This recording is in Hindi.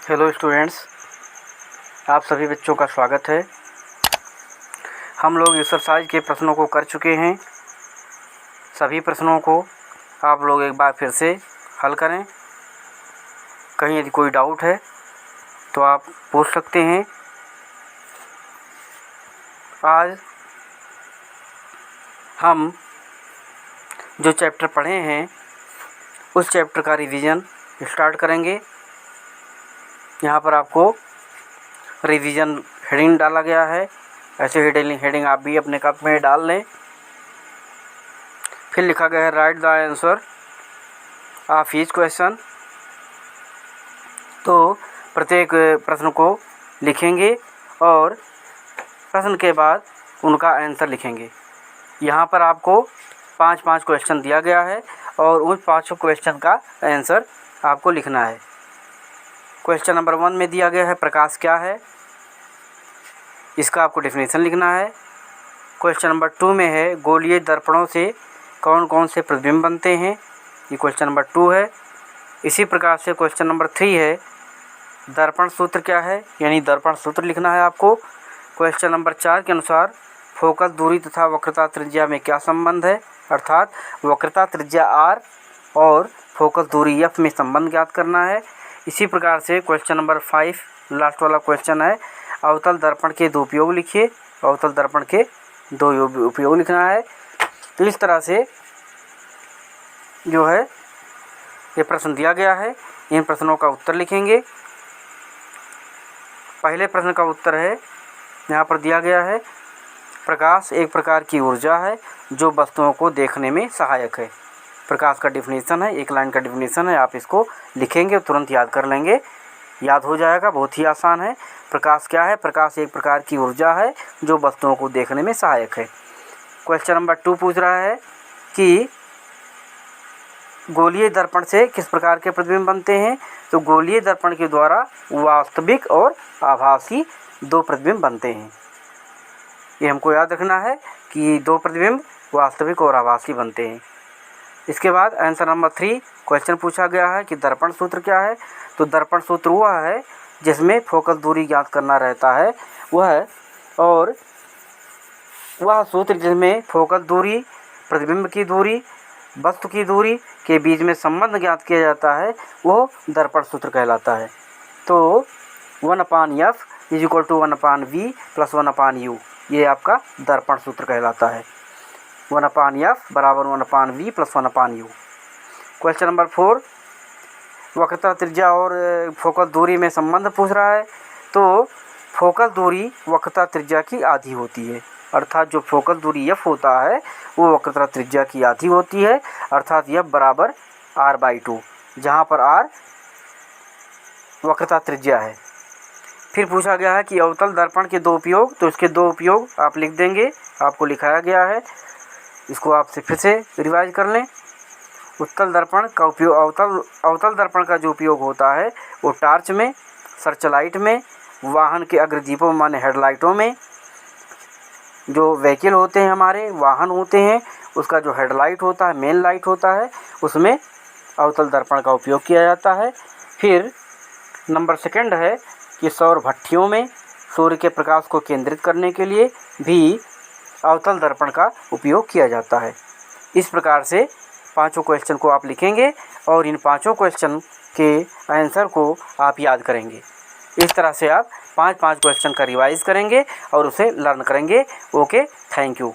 हेलो स्टूडेंट्स, आप सभी बच्चों का स्वागत है। हम लोग एक्सरसाइज के प्रश्नों को कर चुके हैं। सभी प्रश्नों को आप लोग एक बार फिर से हल करें। कहीं यदि कोई डाउट है तो आप पूछ सकते हैं। आज हम जो चैप्टर पढ़े हैं उस चैप्टर का रिवीजन स्टार्ट करेंगे। यहाँ पर आपको रिवीजन हेडिंग डाला गया है। ऐसे हेडिंग आप भी अपने कप में डाल लें। फिर लिखा गया है right the answer of each question. तो प्रत्येक प्रश्न को लिखेंगे और प्रश्न के बाद उनका आंसर लिखेंगे। यहाँ पर आपको 5-5 क्वेश्चन दिया गया है और उन 5 क्वेश्चन का आंसर आपको लिखना है। क्वेश्चन नंबर 1 में दिया गया है प्रकाश क्या है, इसका आपको डेफिनेशन लिखना है। क्वेश्चन नंबर 2 में है गोलीय दर्पणों से कौन कौन से प्रतिबिंब बनते हैं, ये क्वेश्चन नंबर 2 है। इसी प्रकार से क्वेश्चन नंबर 3 है दर्पण सूत्र क्या है, यानी दर्पण सूत्र लिखना है आपको। क्वेश्चन नंबर 4 के अनुसार फोकस दूरी तथा वक्रता त्रिज्या में क्या संबंध है, अर्थात वक्रता त्रिज्या r और फोकस दूरी f में संबंध ज्ञात करना है। इसी प्रकार से क्वेश्चन नंबर 5 लास्ट वाला क्वेश्चन है अवतल दर्पण के 2 उपयोग लिखिए। अवतल दर्पण के 2 उपयोग लिखना है। तो इस तरह से जो है ये प्रश्न दिया गया है, इन प्रश्नों का उत्तर लिखेंगे। पहले प्रश्न का उत्तर है, यहाँ पर दिया गया है प्रकाश एक प्रकार की ऊर्जा है जो वस्तुओं को देखने में सहायक है। प्रकाश का डिफिनीसन है, एक लाइन का डिफिनीसन है, आप इसको लिखेंगे तुरंत याद कर लेंगे, याद हो जाएगा, बहुत ही आसान है। प्रकाश क्या है, प्रकाश एक प्रकार की ऊर्जा है जो वस्तुओं को देखने में सहायक है। क्वेश्चन नंबर 2 पूछ रहा है कि गोलीय दर्पण से किस प्रकार के प्रतिबिंब बनते हैं। तो गोलीय दर्पण के द्वारा वास्तविक और आभासी 2 प्रतिबिंब बनते हैं। ये हमको याद रखना है कि 2 प्रतिबिंब वास्तविक और आभासी बनते हैं। इसके बाद आंसर नंबर 3 क्वेश्चन पूछा गया है कि दर्पण सूत्र क्या है। तो दर्पण सूत्र वह है जिसमें फोकस दूरी ज्ञात करना रहता है, और वह सूत्र जिसमें फोकस दूरी, प्रतिबिंब की दूरी, वस्तु की दूरी के बीच में संबंध ज्ञात किया जाता है, वो दर्पण सूत्र कहलाता है। तो 1/f = 1/v + 1/u, ये आपका दर्पण सूत्र कहलाता है। 1/f = 1/v + 1/u। Question number 4 वक्रता त्रिज्या और फोकस दूरी में संबंध पूछ रहा है। तो फोकस दूरी वक्रता त्रिज्या की आधी होती है, अर्थात जो फोकस दूरी f होता है वो वक्रता त्रिज्या की आधी होती है, अर्थात f = r/2, जहाँ पर r वक्रता त्रिज्या है। फिर पूछा गया है कि अवतल दर्पण के 2 उपयोग। तो इसके 2 उपयोग आप लिख देंगे, आपको लिखाया गया है, इसको आपसे फिर से रिवाइज कर लें। उत्तल दर्पण का उपयोग, अवतल दर्पण का जो उपयोग होता है वो टार्च में, सर्चलाइट में, वाहन के अग्रदीपों माने हेडलाइटों में, जो व्हीकल होते हैं हमारे वाहन होते हैं उसका जो हेडलाइट होता है, मेन लाइट होता है, उसमें अवतल दर्पण का उपयोग किया जाता है। फिर नंबर 2 है कि सौर भट्ठियों में सूर्य के प्रकाश को केंद्रित करने के लिए भी अवतल दर्पण का उपयोग किया जाता है। इस प्रकार से 5 क्वेश्चन को आप लिखेंगे और इन 5 क्वेश्चन के आंसर को आप याद करेंगे। इस तरह से आप 5-5 क्वेश्चन का रिवाइज करेंगे और उसे लर्न करेंगे। Okay, thank you.